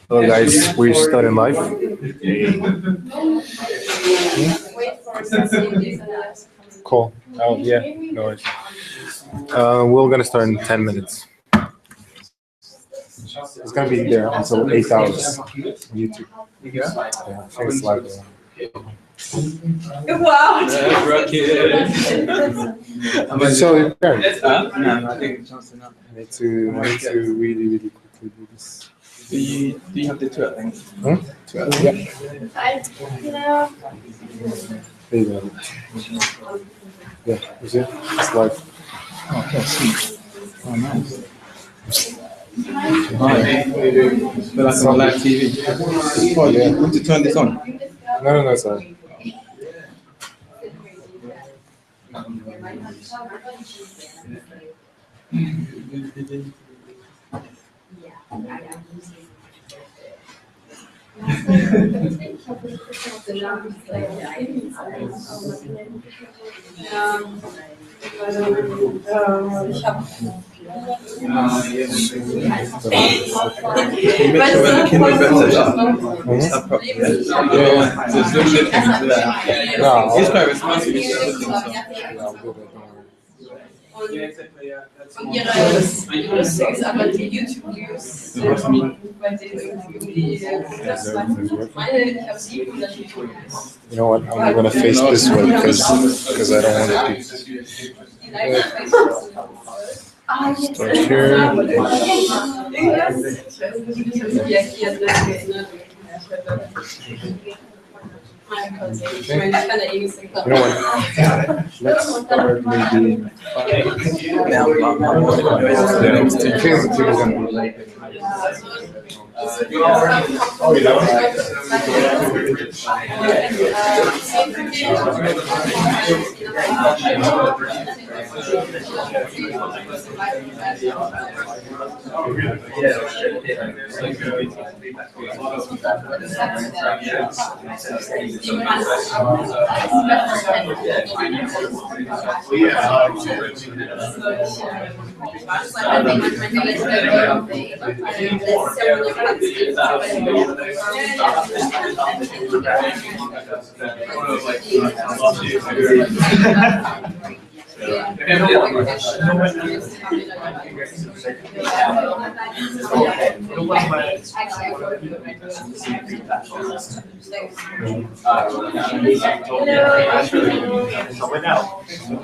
Hello guys, we're starting live. Cool. Oh yeah, no worries. We're gonna start in 10 minutes. It's gonna be there until 8 hours on YouTube. Yeah, I think it's live. Wow! I'm so prepared. No, I think it's not enough. I need to really quickly do this. Do you have the two things? Yeah. Yeah. There you go. Yeah, you see? It's live. Oh, okay, sweet. Oh, nice. Hi. Feel like I'm on live TV. Oh, yeah. Want to turn this on? No, sorry. Ich habe und ihre Lustig ist aber die YouTube-Views bei denen irgendwie das meine, ich habe 700 YouTube-Views. You know what? I'm gonna face this way because I don't want to start here. You know what? Let's start maybe in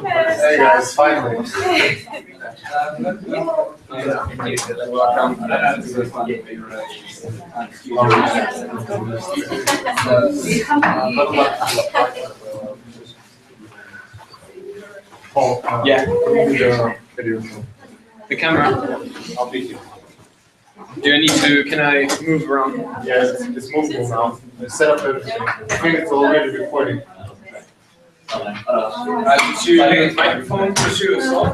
'Hey guys, finally. Yeah. video. The camera. I'll be here. Do I need to, can I move around? Yeah, it's movable now. I set up everything. I think it's already recording. Did you have a microphone to shoot as well?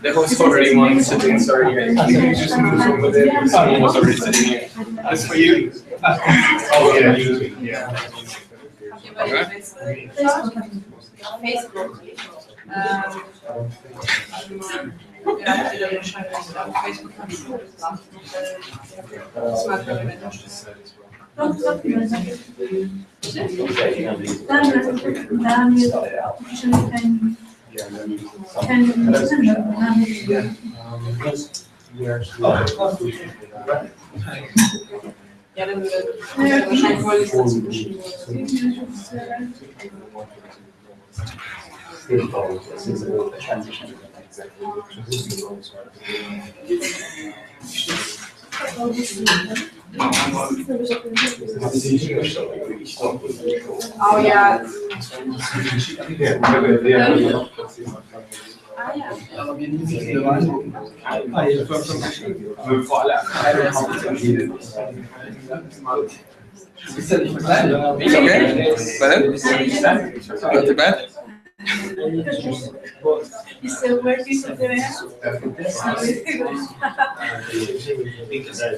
The host already won sitting, sorry guys. I think you just move from with it. Someone was already sitting here. That's for you. Oh, yeah. Facebook. Ja, dann wahrscheinlich wollte ich das verschieben. Oh ja. It's okay? Better? Not too bad? So where do you sit there? I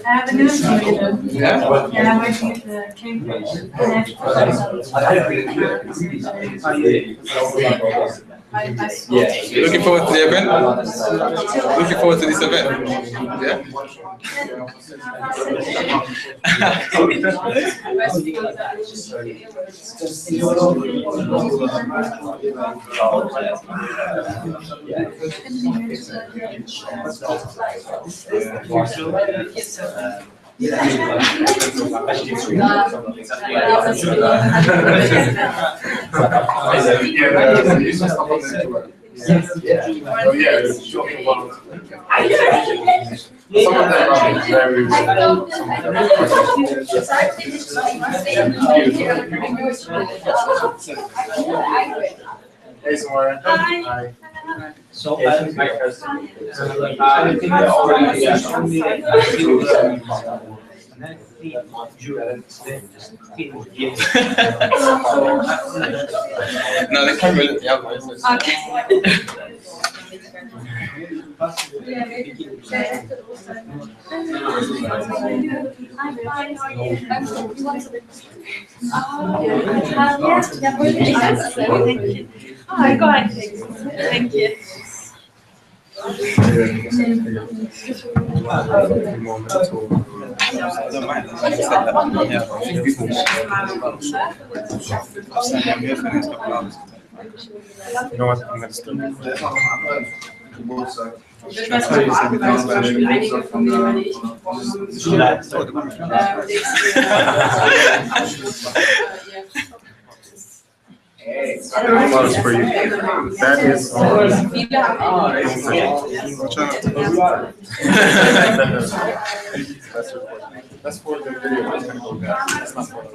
have a news for you though. Yeah? Yeah, I'm working at Cambridge. Looking forward to the event? Looking forward to this event? Yeah? Some of them are very weird. Hey, Samara. Hi. So No, the camera. Yeah. I got it. Thank you. You know what? I'm gonna start. Applause for you. That is that's for the video. That's gonna go down. That's not for the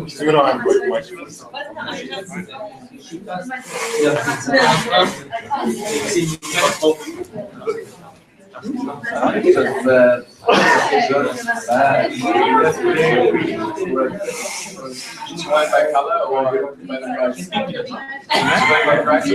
so, you don't have good questions. By color or by the price? By price or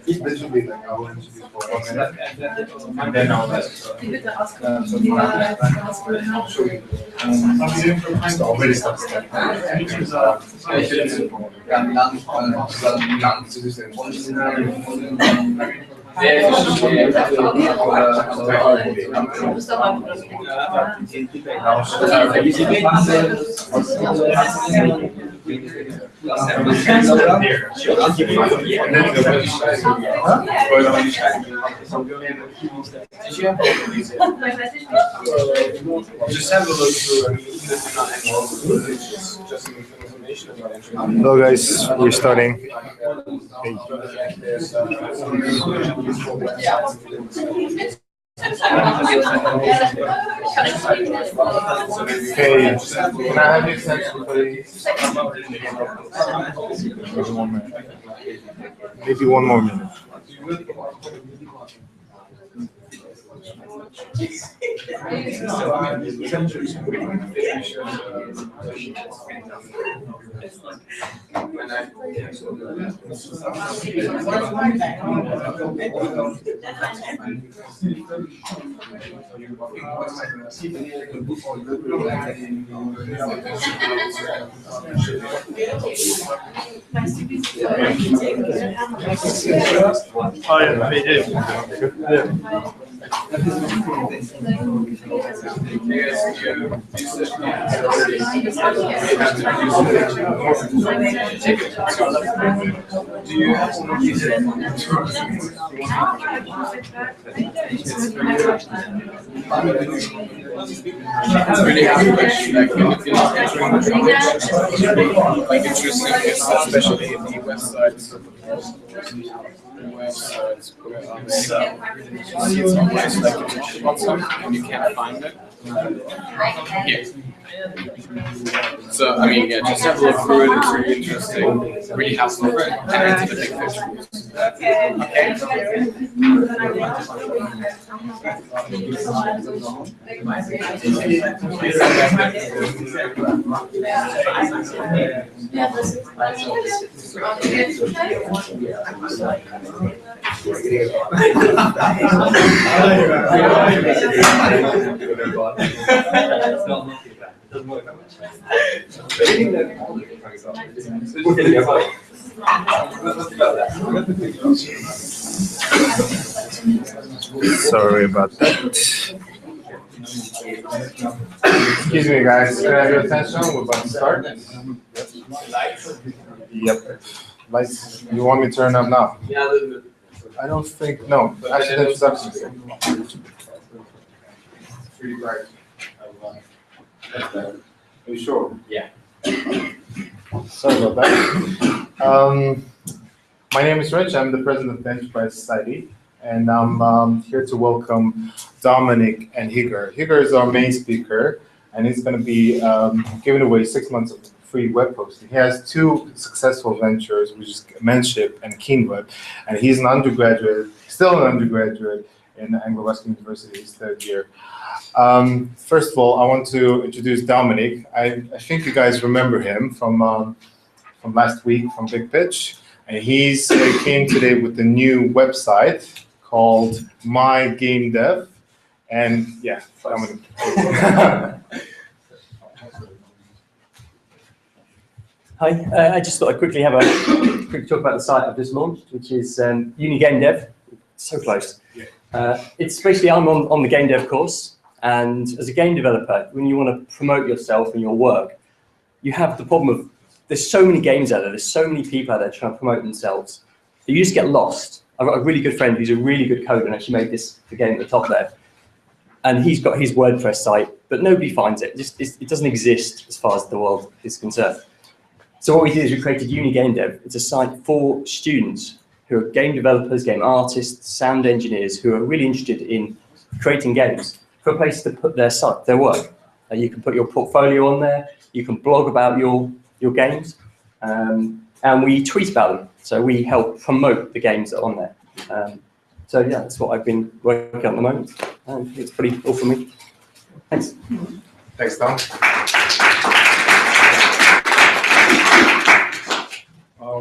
This should be like our interview for 1 minute. And then I'll already started. Just have a look through. I mean, even if it's not actual, it's just some information about entry. Hello guys, we're starting. Hey, can I have your attention, please? Maybe 1 minute. Maybe 1 more minute. It's really hard to push, like, if you're not entering the knowledge, like, interesting, especially in the websites where you see it's always like you want something and you can't find it. Yeah. So, I mean, yeah, just have a look through it, it's really interesting, really helpful, and into the big picture. Sorry about that. Excuse me, guys. Can I have your attention? We're about to start. Yep. Lights. You want me to turn them now? Yeah, a little bit. I don't think. No. Actually, the introduction. Pretty bright. Are you sure? Yeah. Sorry about that. My name is Rich. I'm the president of the Enterprise Society, and I'm here to welcome Dominic and Higor. Higor is our main speaker, and he's going to be giving away 6 months of free web hosting. He has 2 successful ventures, which is Menship and Keenweb, and he's an undergraduate, still an undergraduate in Anglia Ruskin University, his 3rd year. First of all, I want to introduce Dominic. I think you guys remember him from last week from Big Pitch. And he's came today with a new website called My Game Dev. And yeah, Dominic. Hi, I just thought I'd quickly have a quick talk about the site I've just launched, which is Uni Game Dev. So close. It's basically, I'm on the game dev course, and as a game developer, when you want to promote yourself and your work, you have the problem of there's so many games out there, there's so many people out there trying to promote themselves, that you just get lost. I've got a really good friend who's a really good coder and actually made the game at the top there. And he's got his WordPress site, but nobody finds it. It doesn't exist as far as the world is concerned. So what we did is we created Uni Game Dev. It's a site for students who are game developers, game artists, sound engineers, who are really interested in creating games, for a place to put their work. You can put your portfolio on there, you can blog about your games, and we tweet about them. So we help promote the games that are on there. So yeah, that's what I've been working on at the moment. It's pretty all for me. Thanks. Thanks, Dom.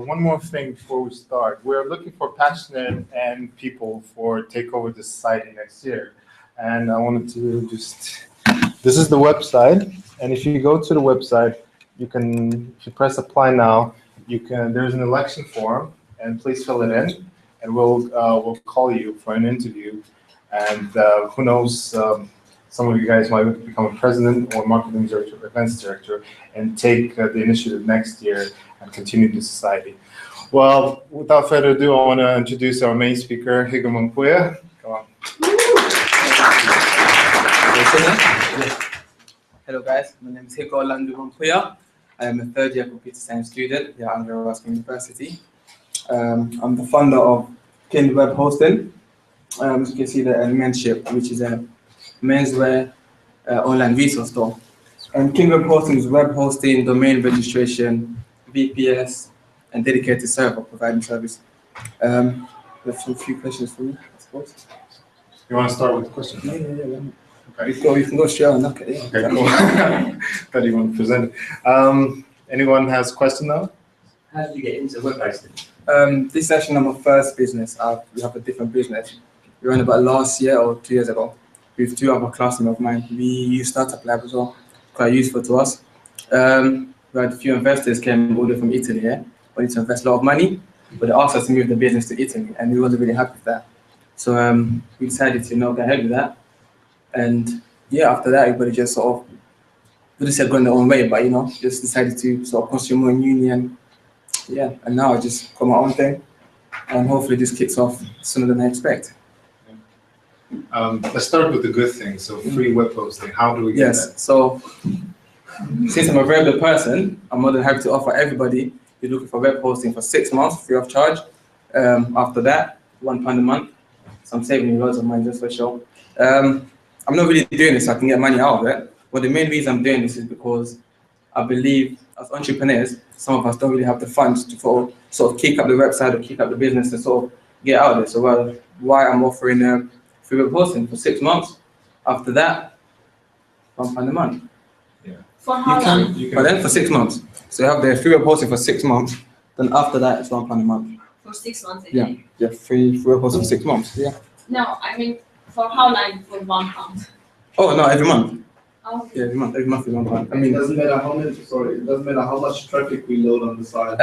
One more thing before we start. We're looking for passionate and people for take over the society next year. And I wanted to just, this is the website. And if you go to the website, you can, if you press apply now, you can, there's an election form, and please fill it in, and we'll call you for an interview. And who knows, some of you guys might become a president or marketing director or events director and take the initiative next year and continue the society. Well, without further ado, I want to introduce our main speaker, Higor Mampuya. Come on. Hello guys, my name is Higor Mampuya. I am a 3rd year computer science student here at Anglia Ruskin University. I'm the founder of Keenweb hosting. As you can see, the Menship, which is a menswear online resource store. And Keenweb hosting is web hosting, domain registration, VPS, and dedicated server providing service. There's a few questions for me, I suppose. You want to start with the question? Yeah. Okay. You can go straight on. Okay, Okay, cool. Thought you want to present it. Anyone has a question now? How did you get into web hosting? This is actually not my first business. We have a different business. we ran about last year or 2 years ago with 2 other classmates of mine. We used Startup Lab as well, quite useful to us. We had a few investors came all the way from Italy here, wanted to invest a lot of money, but they asked us to move the business to Italy, and we wasn't really happy with that. So we decided to not go ahead with that. And yeah, after that, everybody just sort of, we just said going their own way, but just decided to sort of consume more in uni, and yeah, and now I just got my own thing, and hopefully this kicks off sooner than I expect. Let's start with the good thing. So free web hosting. How do we get that? So since I'm a very good person, I'm more than happy to offer everybody who's looking for web hosting for 6 months free of charge. After that, £1 a month. So I'm saving you loads of money just for sure. I'm not really doing this so I can get money out of it. But the main reason I'm doing this is because I believe as entrepreneurs, some of us don't really have the funds to sort of kick up the website or kick up the business and sort of get out of it. So why I'm offering free web hosting for 6 months. After that, £1 a month. For how long? But then for 6 months. So you have the free web hosting for 6 months. Then after that, it's £1 a month. For 6 months again? Yeah, free web hosting for 6 months. Yeah. No, I mean, for how long for £1? Oh no, every month. Oh. Yeah, every month is £1. It doesn't matter how many. Sorry, it doesn't matter how much traffic we load on the site.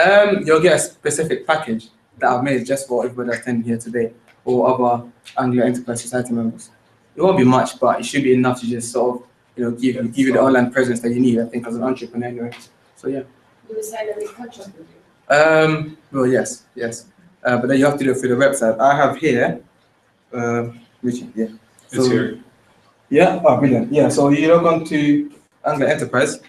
You'll get a specific package that I've made just for everybody attending here today, or other Anglia Enterprise Society members. It won't be much, but it should be enough to just sort of, give you the online presence that you need, I think, as an entrepreneur anyway. So yeah. Do we sign any contract with you? Well, yes. But then you have to do it through the website. I have here, Richard, yeah. It's here. Yeah, oh, brilliant. Yeah, so you log on to Anglia Enterprise,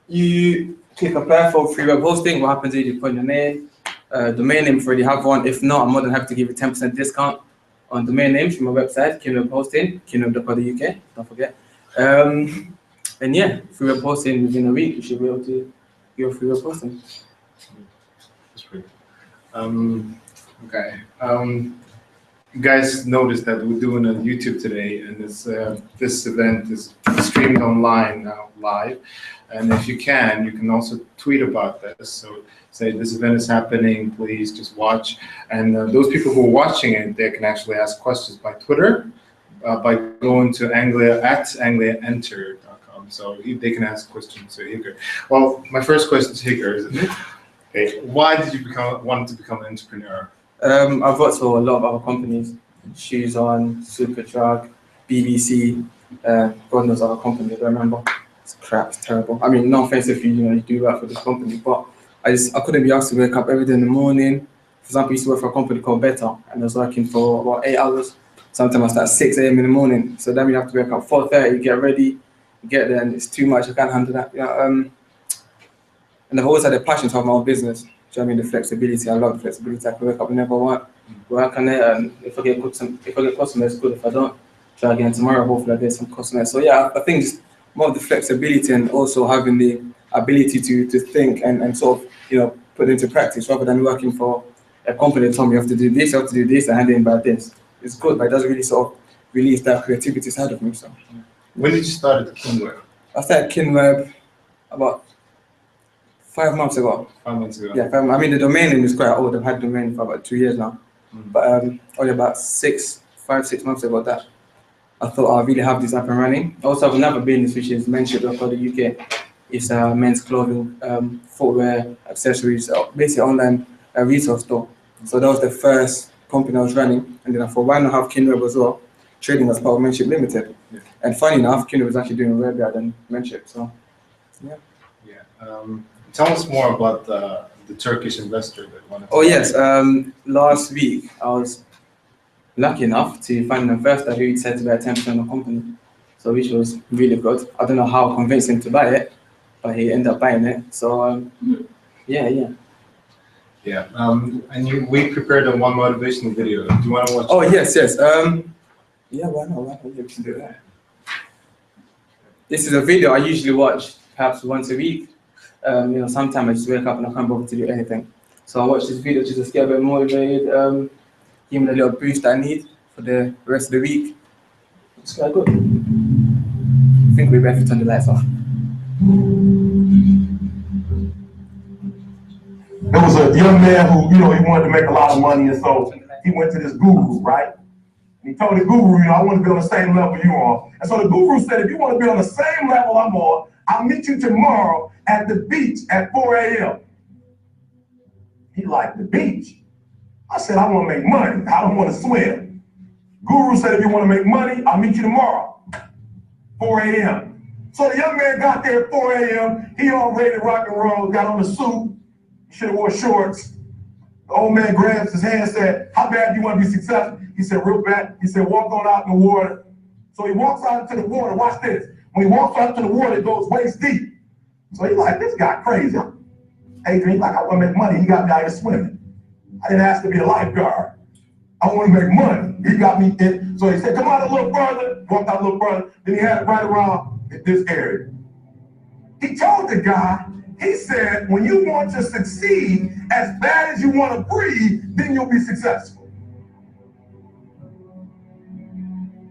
you click apply for free web hosting. What happens is you put in your name, domain name if you already have one. If not, I'm more than happy to give you 10% discount on domain names from my website, Keenweb Hosting, Keenweb.Ltd, don't forget. And yeah, free web hosting within a week, you should be able to get free web hosting. That's great. Okay. You guys noticed that we're doing a YouTube today, and this event is streamed online now, live. And if you can also tweet about this. So say this event is happening, please just watch. And those people who are watching it, they can actually ask questions by Twitter, by going to angliaenter.com. So they can ask questions to Higor. Well, my first question to Higor is, okay, why did you want to become an entrepreneur? I've worked for a lot of other companies, Shoes On, Superdrug, BBC, God knows other companies, I don't remember. It's crap, it's terrible. I mean, no offense if you do work for this company, but I couldn't be asked to wake up every day in the morning. For example, I used to work for a company called Better, and I was working for about 8 hours. Sometimes I start at 6 a.m. in the morning, so then we have to wake up 4:30, get ready, get there, and it's too much, I can't handle that. And I've always had a passion to have my own business. Do you know what I mean? The flexibility, I love the flexibility. I can wake up whenever I want, work on it, and if I get customers, good. If I don't, try again tomorrow, hopefully I get some customers. So yeah, I think just more of the flexibility and also having the ability to think and sort of, put it into practice rather than working for a company that told me you have to do this, you have to do this, and hand in by this. It's good, but it doesn't really sort of release that creativity side of me. So. When did you start at Keenweb? I started Keenweb about 5 months ago. 5 months ago. Yeah, I mean the domain name is quite old. I've had domain for about 2 years now, but only about 6 months ago that I thought I really have this up and running. I also have another business which is Menship.Ltd. It's a men's clothing, footwear, accessories, basically online retail store. So that was the first company I was running, and then I thought, why not have Keenweb as well, trading as part of Menship.Ltd. Yeah. And funny enough, Keenweb was actually doing way better than Menship. So yeah. Yeah. Tell us more about the Turkish investor that wanted to. Oh yes, last week I was lucky enough to find an investor who said to buy 10% of the company, so which was really good. I don't know how I convinced him to buy it, but he ended up buying it. So yeah. And we prepared a one motivational video. Do you want to watch? Oh yes. Yeah, why not? We can do that. This is a video I usually watch perhaps once a week. Sometimes I just wake up and I can't bother to do anything. So I watch this video to just get a bit motivated, give me the little boost I need for the rest of the week. It's quite good. I think we're ready to turn the lights off. There was a young man who, he wanted to make a lot of money, and so he went to this guru, right? He told the guru, you know, I want to be on the same level you are. And so the guru said, if you want to be on the same level I'm on, I'll meet you tomorrow at the beach at 4 a.m. He liked the beach. I said, I want to make money. I don't want to swim. Guru said, if you want to make money, I'll meet you tomorrow, 4 a.m. So the young man got there at 4 a.m. He all ready to rock and roll, got on the suit. He should have wore shorts. The old man grabs his hand and said, how bad do you want to be successful? He said, real bad. He said, walk on out in the water. So he walks out into the water. Watch this. When he walks out into the water, it goes waist deep. So he's like, this guy crazy. Adrian, like, I want to make money. He got me out here swimming. I didn't ask to be a lifeguard. I want to make money. He got me in. So he said, come out a little further. Walked out a little further. Then he had it right around this area. He told the guy, he said, when you want to succeed as bad as you want to breathe, then you'll be successful.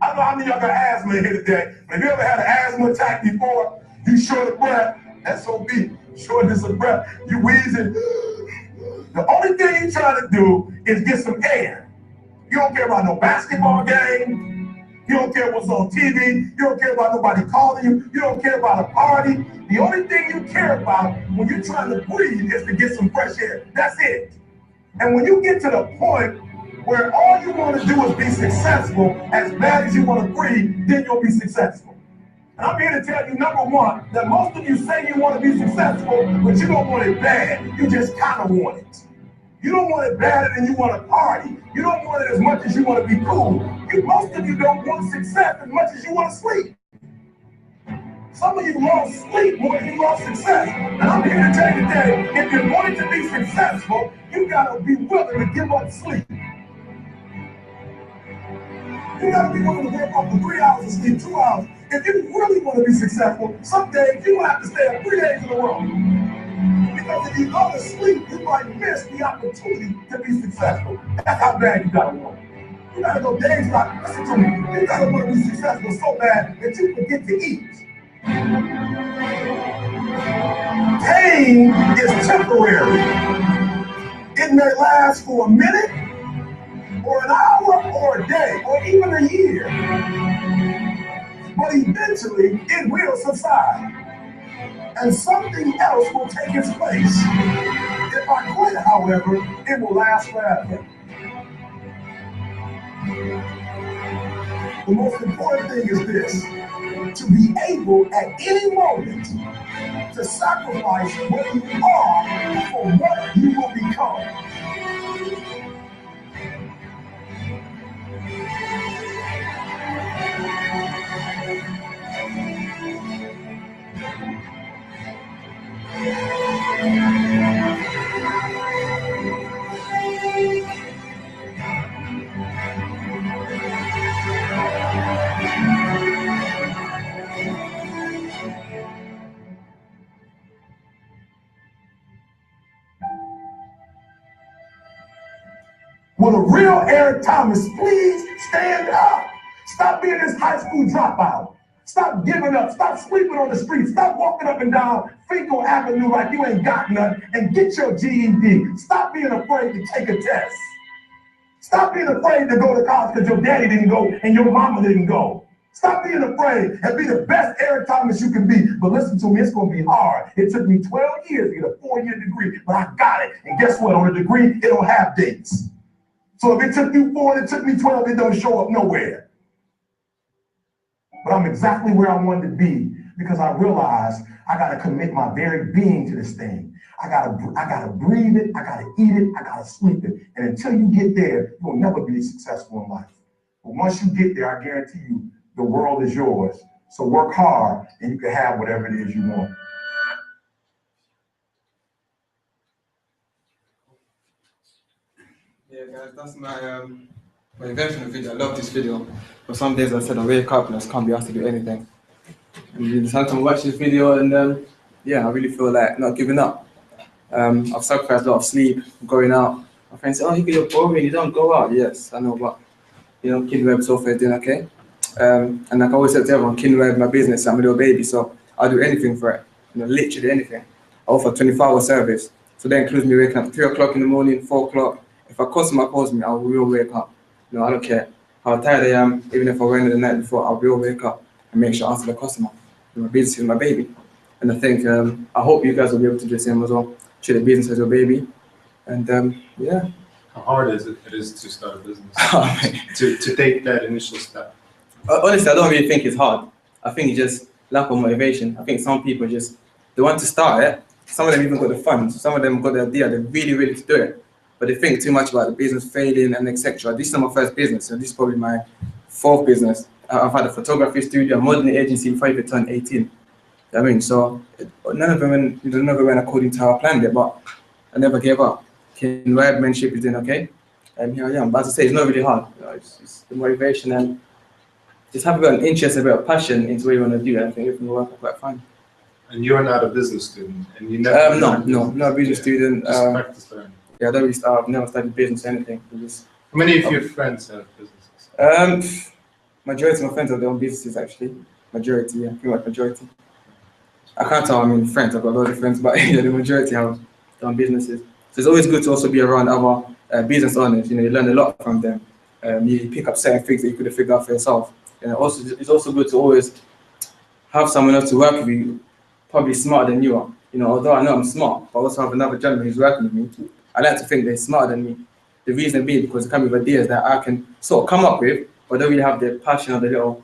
I don't know how many of y'all got asthma in here today, but if you ever had an asthma attack before, you short of breath, SOB, shortness of breath, you wheezing. The only thing you're trying to do is get some air. You don't care about no basketball game. You don't care what's on TV. You don't care about nobody calling you. You don't care about a party. The only thing you care about when you're trying to breathe is to get some fresh air. That's it. And when you get to the point where all you want to do is be successful as bad as you want to breathe, then you'll be successful. And I'm here to tell you, number one, that most of you say you want to be successful, but you don't want it bad. You just kind of want it. You don't want it badder than you want to party. You don't want it as much as you want to be cool. Most of you don't want success as much as you want to sleep. Some of you want sleep more than you want success. And I'm here to tell you today, if you're going to be successful, you got to be willing to give up sleep. You got to be willing to work up for 3 hours and sleep 2 hours. If you really want to be successful, some days you will have to stay up 3 days in a row. Because if you go to sleep, you might miss the opportunity to be successful. That's how bad you gotta want it. You gotta go days like, listen to me, you gotta want to be successful so bad that you forget to eat. Pain is temporary. It may last for a minute, or an hour, or a day, or even a year. But eventually, it will subside. And something else will take its place. If I quit, however, it will last forever. The most important thing is this: to be able at any moment to sacrifice what you are for what you will become. Will a real Eric Thomas please stand up? Stop being this high school dropout. Stop giving up. Stop sleeping on the street. Stop walking up and down Finkel Avenue like you ain't got nothing, and get your GED. Stop being afraid to take a test. Stop being afraid to go to college because your daddy didn't go and your mama didn't go. Stop being afraid and be the best Eric Thomas you can be. But listen to me, it's going to be hard. It took me 12 years to get a 4-year degree, but I got it. And guess what? On a degree, it don't have dates. So if it took you 4 and it took me 12, it don't show up nowhere. But I'm exactly where I wanted to be because I realized I got to commit my very being to this thing. I gotta breathe it, I gotta eat it, I gotta sleep it. And until you get there, you'll never be successful in life. But once you get there, I guarantee you, the world is yours. So work hard and you can have whatever it is you want. Yeah, guys, that's my invention of video. I love this video. But some days I said I wake up and I just can't be asked to do anything. And you decide to watch this video and yeah, I really feel like not giving up. I've sacrificed a lot of sleep, going out. My friends say, oh, you're boring, you don't go out. Yes, I know, but you know, Keenweb so far doing okay. And like I always said to everyone, Keenweb, my business, I'm a little baby, so I'll do anything for it. You know, literally anything. I offer 24-hour service. So that includes me waking up at 3 o'clock in the morning, 4 o'clock. If a customer calls me, I will wake up. You know, I don't care. how tired I am. Even if I went in the night before, I will wake up and make sure I answer the customer. My business is my baby. And I think, I hope you guys will be able to do the same as well. Treat the business as your baby. And yeah. How hard is it to start a business? to take that initial step? Honestly, I don't really think it's hard. I think it's just lack of motivation. I think some people just, they want to start it. Some of them even got the funds. Some of them got the idea. They're really ready to do it. But they think too much about the business failing and etc. This is not my first business. So this is probably my fourth business. I've had a photography studio, a modeling agency before I even turned 18. I mean, so none of them went according to how I planned it, but I never gave up. Keenweb, Menship is doing okay. And here I am. But as I say, it's not really hard. You know, it's the motivation and just have a bit of interest, a bit of passion into what you want to do. I think it will work out quite fine. And you're not a business student, and you never. No, not a business student. Just practice learning. Yeah, I don't really start. I've never studied business or anything. How many of your friends have businesses? Majority of my friends have their own businesses actually. Majority, yeah, pretty much majority. I can't tell. I mean, friends. I've got loads of friends, but yeah, the majority have their own businesses. So it's always good to also be around other business owners. You know, you learn a lot from them. You pick up certain things that you could have figured out for yourself. And also, it's also good to always have someone else to work with you, probably smarter than you are. You know, although I know I'm smart, but I also have another gentleman who's working with me. I like to think they're smarter than me. The reason being because they come with ideas that I can sort of come up with, but don't really have the passion or the little,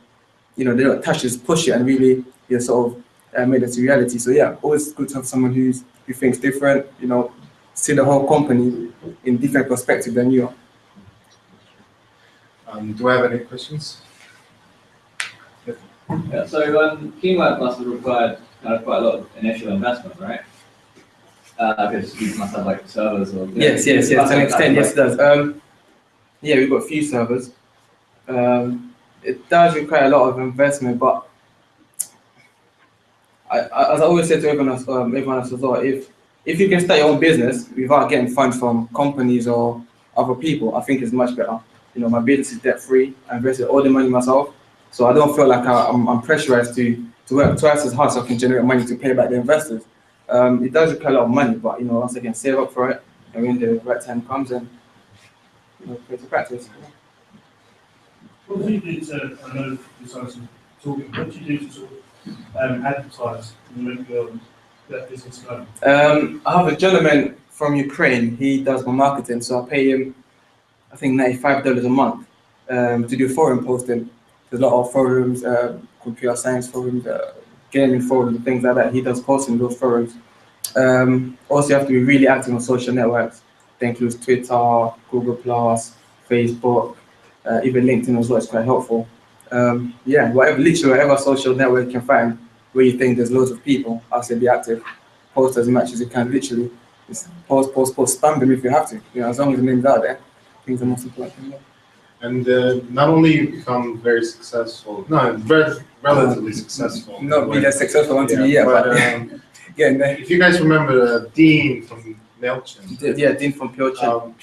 you know, the little touches, push it and really, you know, sort of make it to reality. So yeah, always good to have someone who thinks different, you know, see the whole company in different perspective than you are. Do I have any questions? Yeah, so Keenweb must have required quite a lot of initial investment, right? Because you must have like servers or... Yes, to an extent, yes it does. Yeah, we've got a few servers. It does require a lot of investment, but as I always say to everyone else as well, if you can start your own business without getting funds from companies or other people, I think it's much better. You know, my business is debt-free. I invested all the money myself. So I don't feel like I'm pressurized to work twice as hard so I can generate money to pay back the investors. It does require a lot of money, but you know, once again, save up for it, and when the right time comes, and you know, put to practice. What do you do to? I know you started talking. What do you do to sort of advertise and make that business go? I have a gentleman from Ukraine. He does my marketing, so I pay him, I think $95 a month to do forum posting. There's a lot of forums, computer science forums, gaming forums, and things like that. He does posting in those forums. Also, you have to be really active on social networks. That includes Twitter, Google+, Facebook, even LinkedIn as well. It's quite helpful. Yeah, whatever social network you can find where you think there's loads of people, I'll say be active. Post as much as you can, literally. Just post, spam them if you have to. You know, as long as the name's out there, I think the most important thing. And not only you become very successful, relatively successful. Not be that successful until you but if you guys remember Dean from Menship. Yeah, Dean from PureChimp.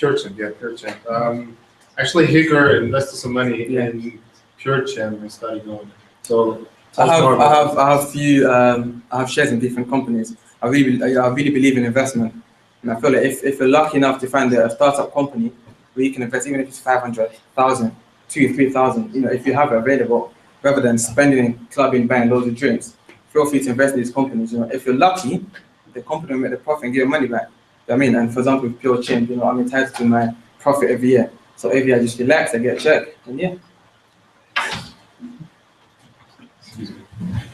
Actually, Higor invested some money in PureChimp and started going. So I have shares in different companies. I really believe in investment, and I feel like if you're lucky enough to find a startup company where you can invest, even if it's 500,000, 2,000, 3,000, you know, if you have it available, rather than spending in clubbing, buying loads of drinks, feel free to invest in these companies. You know, if you're lucky, the company will make the profit and give your money back. You know what I mean? And for example, with PureChimp, you know, I'm entitled to my profit every year. So every year I just relax, I get a check, and yeah.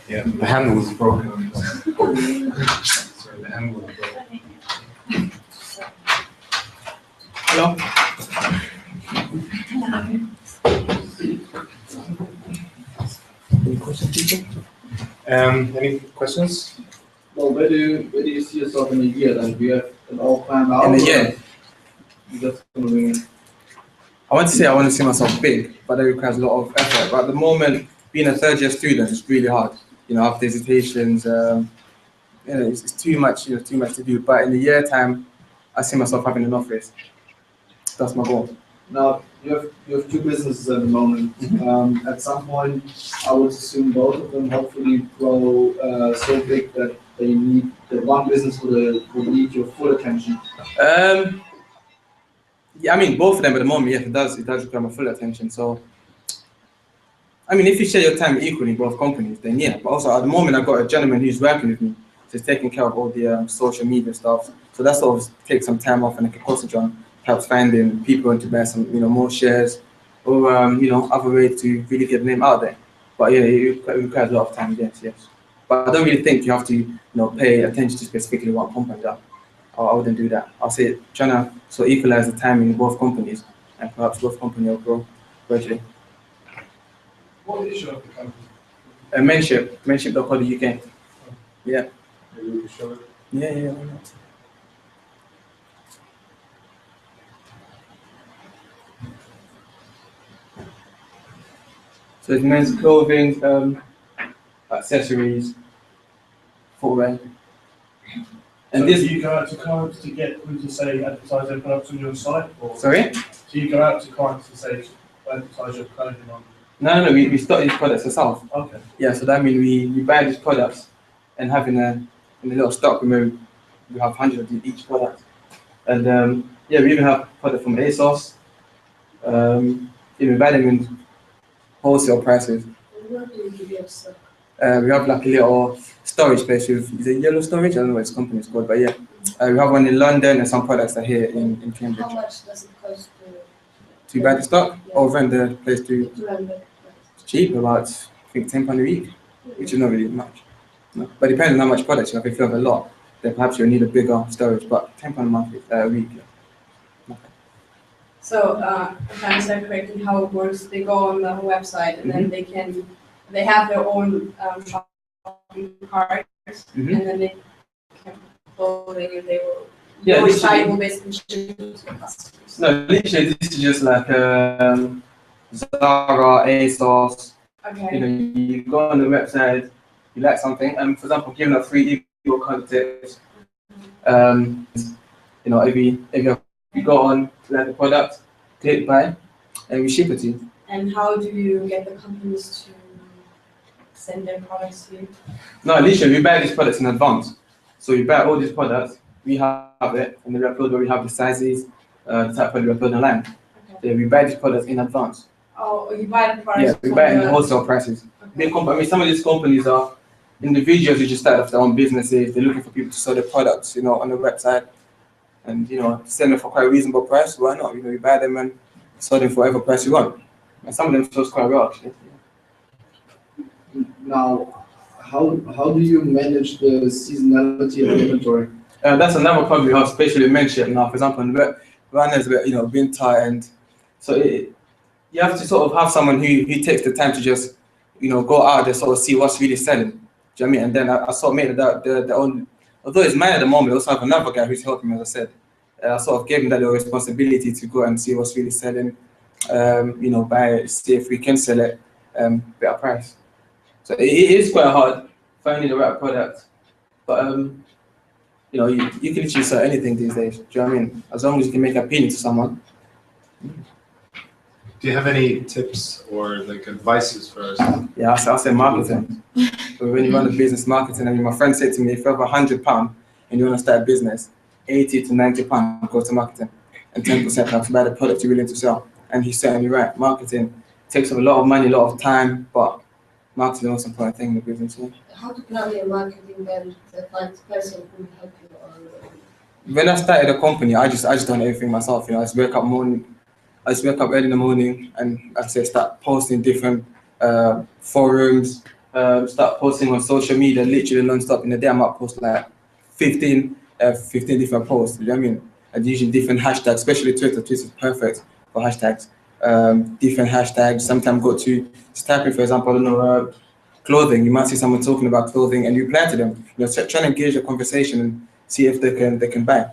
Yeah, the handle was broken. Sorry, the handle was broken. Hello? Any questions? Well, where do you see yourself in a year then? Do you have an all planned out? In a year? I want to see myself big, but that requires a lot of effort. But at the moment, being a third-year student is really hard. You know, after dissertations, you know, it's too much. You know, too much to do. But in a year time, I see myself having an office. That's my goal. Now you have two businesses at the moment. At some point, I would assume both of them hopefully grow so big that one business will need your full attention. Yeah, I mean both of them at the moment. Yes, it does require my full attention. So I mean, if you share your time equally, both companies, then yeah. But also at the moment, I've got a gentleman who's working with me, so he's taking care of all the social media stuff. So that sort of takes some time off, and I can concentrate on helps finding people to buy some, more shares, or other ways to really get the name out there. But yeah, it requires a lot of time. Yes. But I don't really think you have to, pay attention to specifically one company. I wouldn't do that. I'll say trying to sort of equalize the timing in both companies, and perhaps both companies will grow gradually. What is your company? Menship.Ltd. Yeah. Maybe we can show it. Yeah, why not? So it's men's clothing, accessories, footwear. And So this, do you go out to clients to get them to say advertise their products on your site? Or sorry? do you go out to clients to say advertise your clothing on? No, we stock these products ourselves. Okay. Yeah, so that means we buy these products and have in a little stock room, we have hundreds of each product. And yeah, we even have product from ASOS. We buy them in wholesale prices. What do you have stock? We have like a little storage place with, is it yellow storage? I don't know what its company is called, but yeah. We have one in London and some products are here in Cambridge. How much does it cost To buy the stock or rent the place to to run the cheap, about I think £10 a week, which is not really much. No. But depending on how much products you have, if you have a lot, then perhaps you'll need a bigger storage, but £10 a month a week. Yeah. So, if I understand correctly, how it works, they go on the website and then they have their own shopping cart, and then they can clothing and they will. Yeah, your site will basically ship to customers. No, literally, this is just like Zara, ASOS. Okay. You go on the website, you like something, and for example, giving out free ebook contacts. If you go on to like the product, click buy, and we ship it to you. And how do you get the companies to send their products to you? No, literally, we buy these products in advance. So we buy all these products, we have it, and then we upload where we have the sizes, the type of product we upload online. Okay. Yeah, we buy these products in advance. Oh, you buy the products? Yeah, we buy it in wholesale prices. Big I mean, some of these companies are individuals who just start off their own businesses. They're looking for people to sell their products, on the website, and sell them for quite a reasonable price. Why not? We buy them and sell them for whatever price you want. And some of them sell quite well, actually. Now, how do you manage the seasonality of the inventory? That's another problem we have, especially in Menship now. For example, right now is winter, and so you have to sort of have someone who takes the time to just go out there, sort of see what's really selling. Do you know what I mean? And then I sort of made that the own. Although it's mine at the moment, I also have another guy who's helping me, as I said. I sort of gave him that little responsibility to go and see what's really selling. Buy it, see if we can sell it better price. So it is quite hard finding the right product, but you can literally sell anything these days. Do you know what I mean? As long as you can make an appealing to someone. Do you have any tips or advices for us? Yeah, I'll say marketing. So when you run a business, marketing, I mean, my friend said to me, if you have £100 and you want to start a business, £80 to £90 goes to marketing, and 10% have to buy the product you're willing to sell. And he's certainly right. Marketing takes up a lot of money, a lot of time, but marketing is the most important thing in the business. Yeah. How to plan your marketing then to find the person who will help you? When I started a company, I just done everything myself. I just wake up early in the morning and I say start posting different forums, start posting on social media, literally non-stop. In a day, I might post like 15 different posts. You know what I mean? And using different hashtags, especially Twitter. Twitter is perfect for hashtags. Different hashtags. Sometimes go to type in, for example, I don't know, clothing. You might see someone talking about clothing and you reply to them. Trying to engage a conversation and see if they can buy.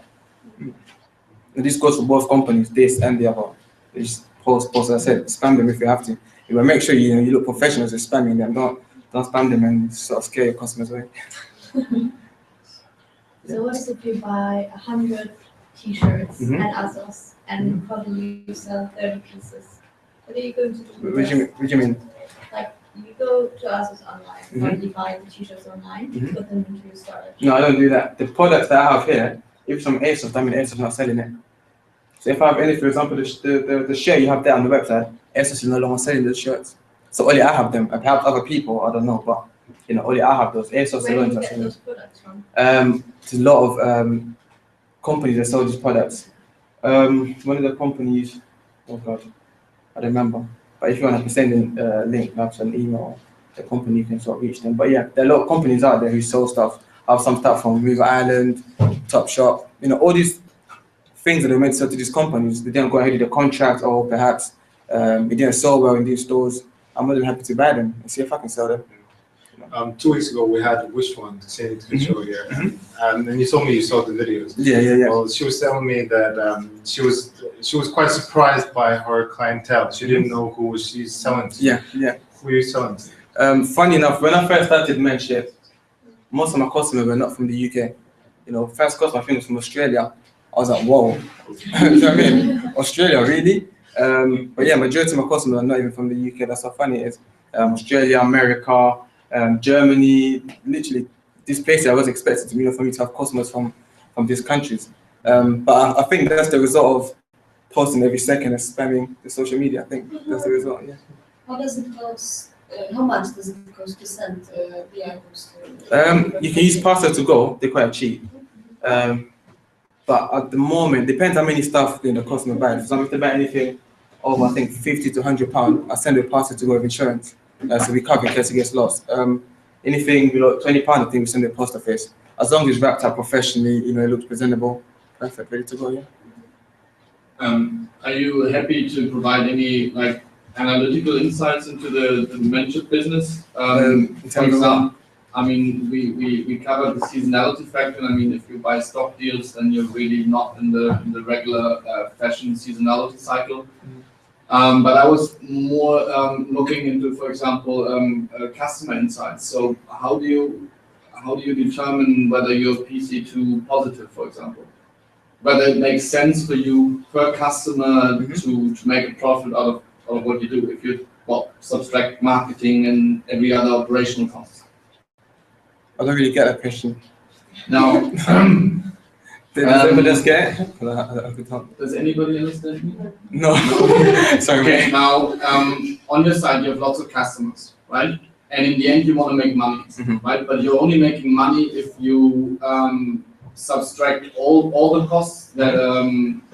And this goes for both companies, this and the other. You just post, as I said, spam them if you have to. You will make sure you look professional as you're spamming them. Don't spam them and sort of scare your customers away. So what if you buy 100 t-shirts at ASOS and probably you sell 30 pieces? What are you going to do? What do you mean? Like you go to ASOS online or you buy the t-shirts online, put them into your storage. No, I don't do that. The products that I have here, if it's from ASOS, that means ASOS is not selling it. So if I have any, for example, the shirt you have there on the website, ASOS is no longer selling the shirts. So only I have them. Perhaps other people, I don't know, but only I have those. ASOS Where do alone you is get those products from? there's a lot of companies that sell these products. One of the companies, oh god, I don't remember. But if you want to send in a link, perhaps an email, the company, you can sort of reach them. But yeah, there are a lot of companies out there who sell stuff. I have some stuff from River Island, Topshop, all these things that are meant to sell to these companies. They didn't go ahead with the contract, or perhaps it didn't sell well in these stores. I'm more than happy to buy them and see if I can sell them. 2 weeks ago, we had Wish One to say to show here, and you told me you saw the videos. Yeah. Well, she was telling me that she was quite surprised by her clientele. She didn't know who she's selling to. Yeah. Who are you selling to? Funny enough, when I first started Menship, most of my customers were not from the UK. First customer I think was from Australia. I was like, whoa. You know what I mean? Australia, really? But yeah, majority of my customers are not even from the UK. That's how funny it is. Australia, America, Germany, literally these places I was expected to, for me to have customers from these countries. But I think that's the result of posting every second and spamming the social media. I think that's the result, yeah. How does it cost? How much does it cost to send the items to? You can use Pasta to go. They're quite cheap. But at the moment, depends how many stuff the customer buys. For example, if they buy anything over, I think, £50 to £100, I send a Pasta to go with insurance. So we cover in case it gets lost. Anything below £20, I think we send it post office. As long as it's wrapped up professionally, it looks presentable, perfect, ready to go, yeah. Are you happy to provide any analytical insights into the Menship business? For example, we covered the seasonality factor. If you buy stock deals, then you're really not in the regular fashion seasonality cycle. But I was more looking into, for example, customer insights. So how do you determine whether you're PC2 positive, for example? Whether it makes sense for you per customer to make a profit out of what you do if you subtract marketing and every other operational cost. I don't really get that question. Now, does anybody else get it? Does anybody understand me? No. Sorry. Okay. Now, on your side, you have lots of customers, right? And in the end, you want to make money, right? But you're only making money if you subtract all the costs that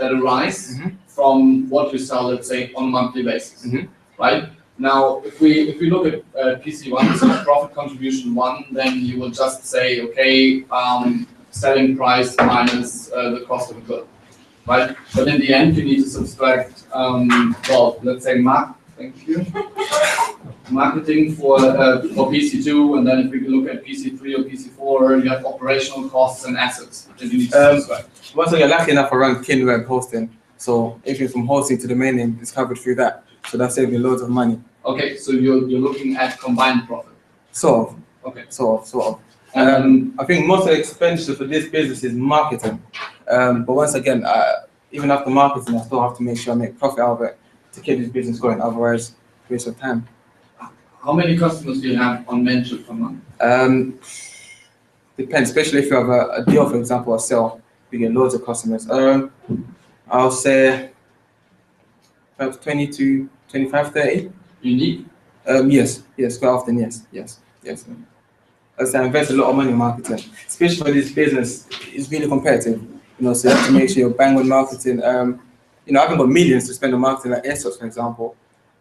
arise from what you sell, let's say, on a monthly basis, right? Now, if we look at PC1, so profit contribution 1, then you will just say, okay, selling price minus the cost of a good, right? But in the end, you need to subtract, let's say marketing for PC2, and then if we look at PC3 or PC4, you have operational costs and assets that you need to subtract. Once again, lucky enough, I run Keenweb hosting, so everything from hosting to domaining is covered through that. So that's saving loads of money. Okay, so you're looking at combined profit. Sort of. Okay. Sort of. I think most of the expenditure for this business is marketing. But once again, even after marketing, I still have to make sure I make profit out of it to keep this business going. Otherwise, waste of time. How many customers do you have on Menship per month? Depends, especially if you have a deal, for example, or sale, you get loads of customers. I'll say perhaps 20 to 25, 30. Unique? Yes, quite often, yes. As I invest a lot of money in marketing, especially for this business, it's really competitive. So you have to make sure you're bang on marketing. I haven't got millions to spend on marketing like ASOS, for example,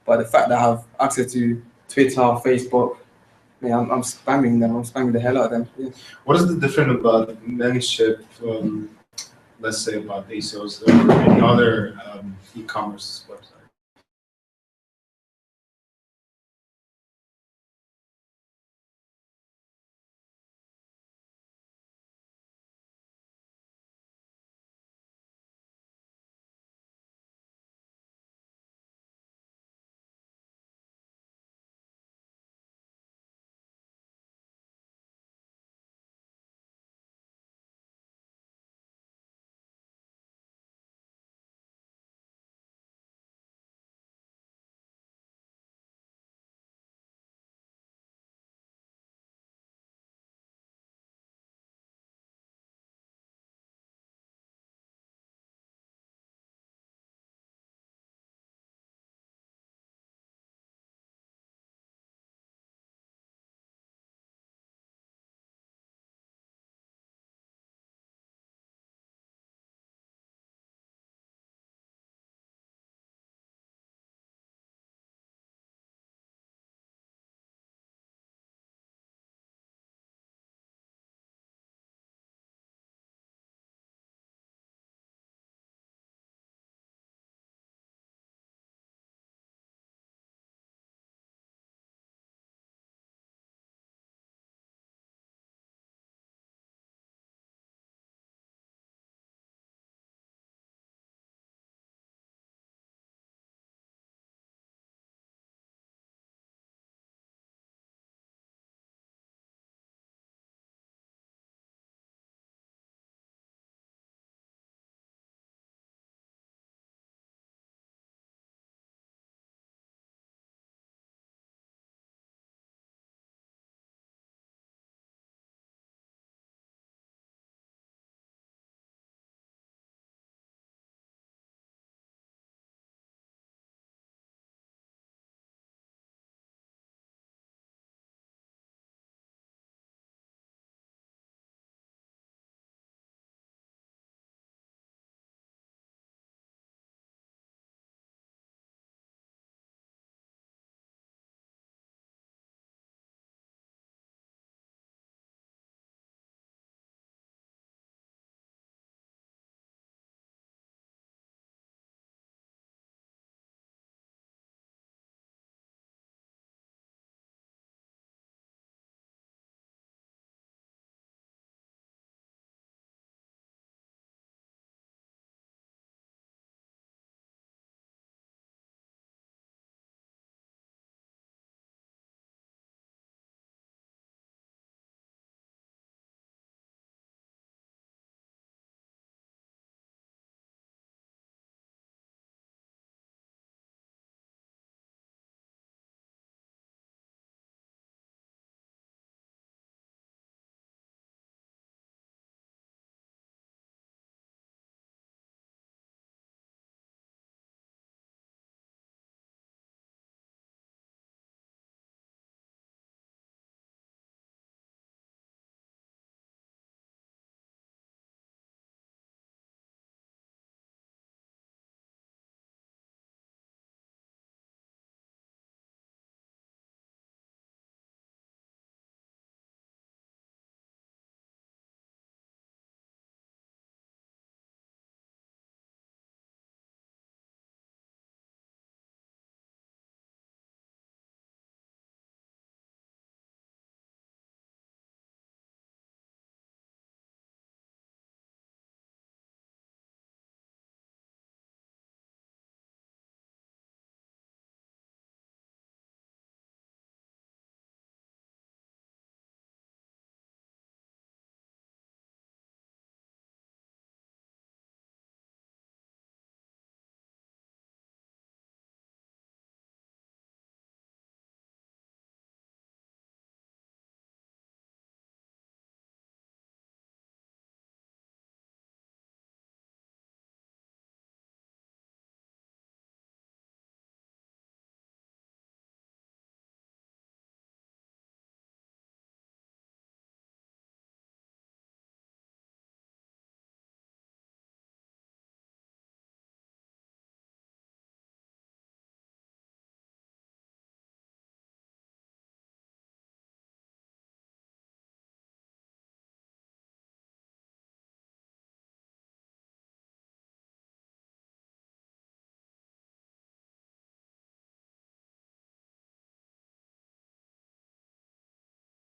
but the fact that I have access to Twitter, Facebook, I'm spamming them. I'm spamming the hell out of them. Yeah. What is the difference about Menship, let's say about ASOS or any other e-commerce website?